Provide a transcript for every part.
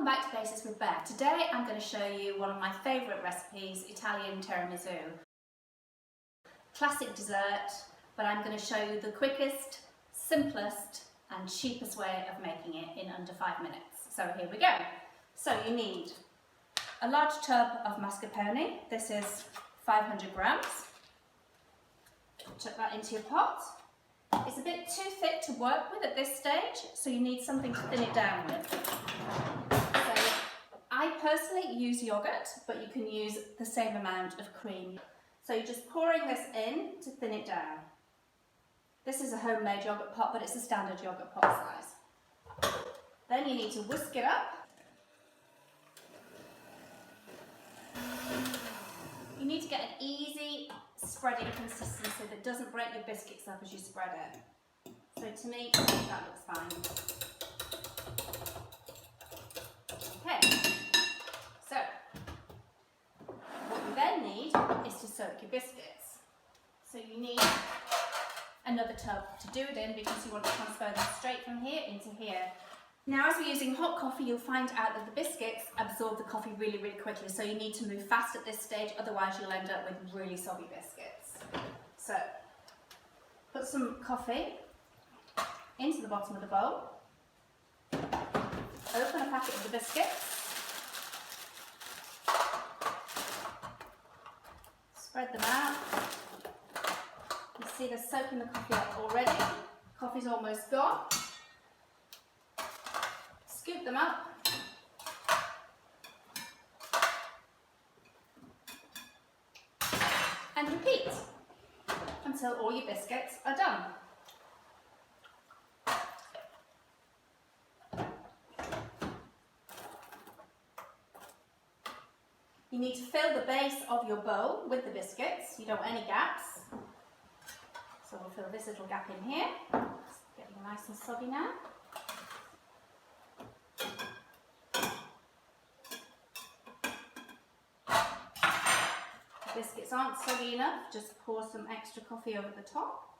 welcome back to Basics with Bear. Today I'm going to show you one of my favourite recipes, Italian tiramisu. Classic dessert, but I'm going to show you the quickest, simplest and cheapest way of making it in under 5 minutes. So here we go. So you need a large tub of mascarpone. This is 500 grams. Chuck that into your pot. It's a bit too thick to work with at this stage, so you need something to thin it down with. So I personally use yoghurt, but you can use the same amount of cream. So you're just pouring this in to thin it down. This is a homemade yoghurt pot, but it's a standard yoghurt pot size. Then you need to whisk it up. You need to get an easy spreading consistency that doesn't break your biscuits up as you spread it. So to me, that looks fine. Okay, so what you then need is to soak your biscuits. So you need another tub to do it in because you want to transfer them straight from here into here. Now, as we're using hot coffee, you'll find out that the biscuits absorb the coffee really, really quickly, so you need to move fast at this stage, otherwise you'll end up with really soggy biscuits. So, put some coffee into the bottom of the bowl, open a packet of the biscuits, spread them out. You see they're soaking the coffee up already. Coffee's almost gone. Scoop them up. And repeat until all your biscuits are done. You need to fill the base of your bowl with the biscuits. You don't want any gaps. So we'll fill this little gap in here. It's getting nice and soggy now. Biscuits aren't soggy enough, just pour some extra coffee over the top.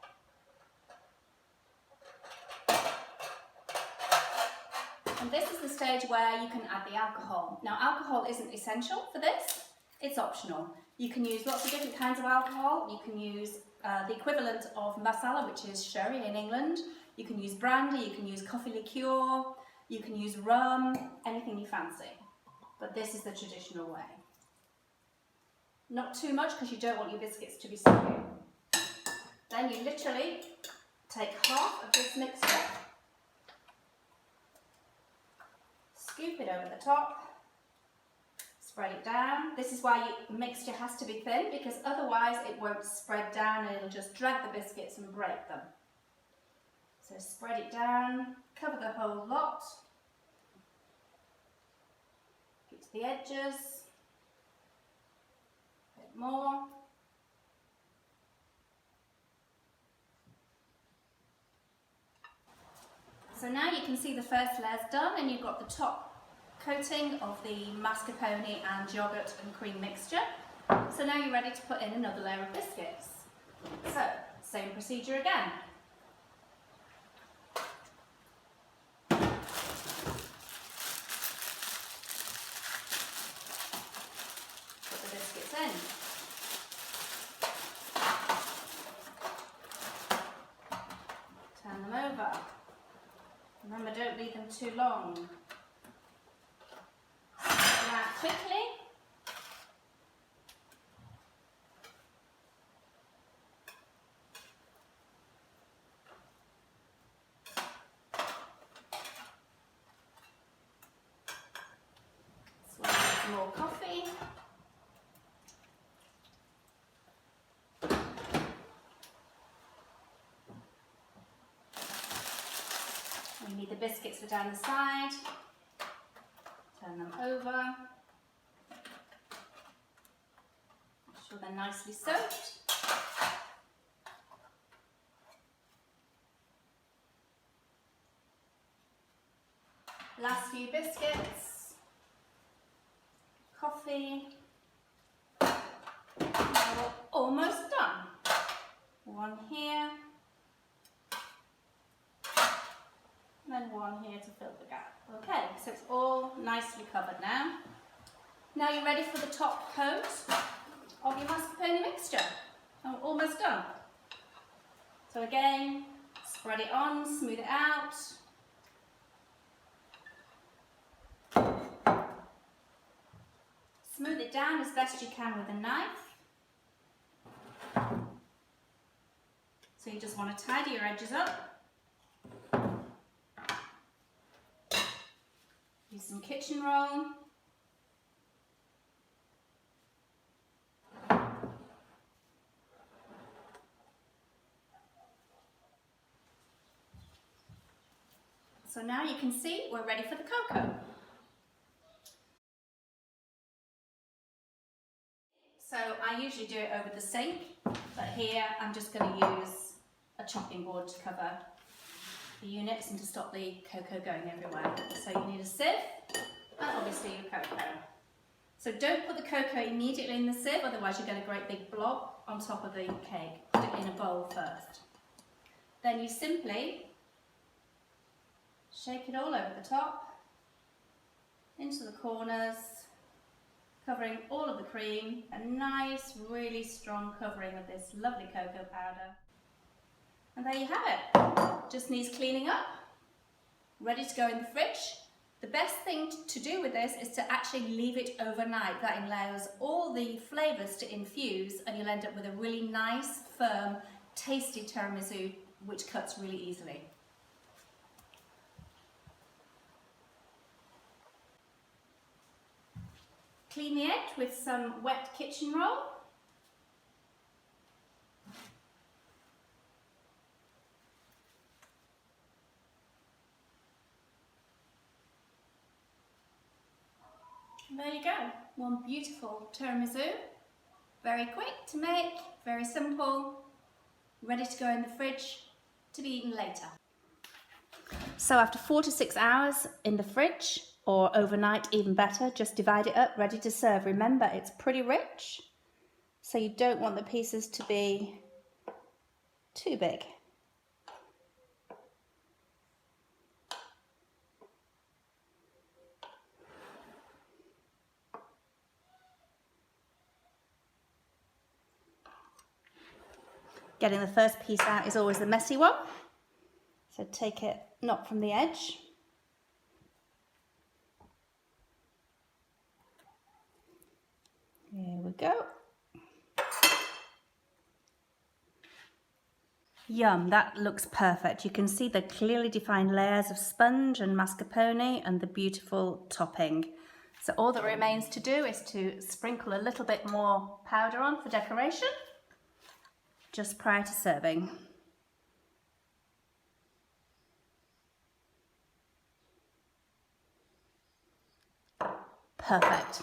And this is the stage where you can add the alcohol. Now, alcohol isn't essential for this, it's optional. You can use lots of different kinds of alcohol. You can use the equivalent of masala, which is sherry in England. You can use brandy, you can use coffee liqueur, you can use rum, anything you fancy. But this is the traditional way. Not too much because you don't want your biscuits to be soggy. Then you literally take half of this mixture, scoop it over the top, spread it down. This is why the mixture has to be thin, because otherwise it won't spread down and it'll just drag the biscuits and break them. So spread it down, cover the whole lot, get to the edges. More. So now you can see the first layer's done and you've got the top coating of the mascarpone and yogurt and cream mixture. So now you're ready to put in another layer of biscuits. So, same procedure again. Put the biscuits in. Turn them over. Remember, don't leave them too long. Now quickly. Swirl some more coffee. You need the biscuits for down the side. Turn them over. Make sure they're nicely soaked. Last few biscuits. Coffee. Now we're almost done. One here. and then one here to fill the gap. Okay, so it's all nicely covered now. Now you're ready for the top coat of your mascarpone mixture. I'm almost done. So again, spread it on, smooth it out. Smooth it down as best you can with a knife. So you just want to tidy your edges up. Use some kitchen roll. So now you can see we're ready for the cocoa. So I usually do it over the sink, but here I'm just going to use a chopping board to cover the units and to stop the cocoa going everywhere. So you need a sieve and obviously your cocoa. So don't put the cocoa immediately in the sieve, otherwise you get a great big blob on top of the cake. Put it in a bowl first. Then you simply shake it all over the top, into the corners, covering all of the cream, a nice, really strong covering of this lovely cocoa powder. And there you have it. Just needs cleaning up, ready to go in the fridge. The best thing to do with this is to actually leave it overnight. That allows all the flavours to infuse and you'll end up with a really nice, firm, tasty tiramisu which cuts really easily. Clean the edge with some wet kitchen roll. And there you go, one beautiful tiramisu. Very quick to make, very simple, ready to go in the fridge to be eaten later. So after 4 to 6 hours in the fridge, or overnight even better, just divide it up, ready to serve. Remember, it's pretty rich, so you don't want the pieces to be too big. Getting the first piece out is always the messy one, so take it not from the edge. Here we go. Yum, that looks perfect. You can see the clearly defined layers of sponge and mascarpone and the beautiful topping. So all that remains to do is to sprinkle a little bit more powder on for decoration, just prior to serving. Perfect.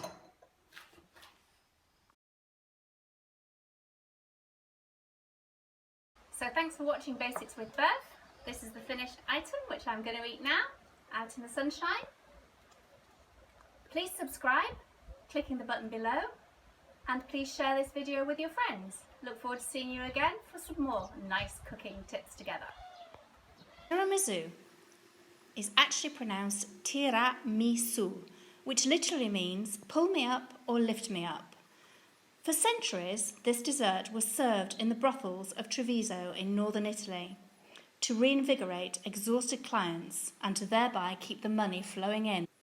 So thanks for watching Basics with Bev. This is the finished item which I'm going to eat now, out in the sunshine. Please subscribe, clicking the button below, and please share this video with your friends. Look forward to seeing you again for some more nice cooking tips together. Tiramisu is actually pronounced Tiramisu, which literally means pull me up or lift me up. For centuries, this dessert was served in the brothels of Treviso in northern Italy to reinvigorate exhausted clients and to thereby keep the money flowing in.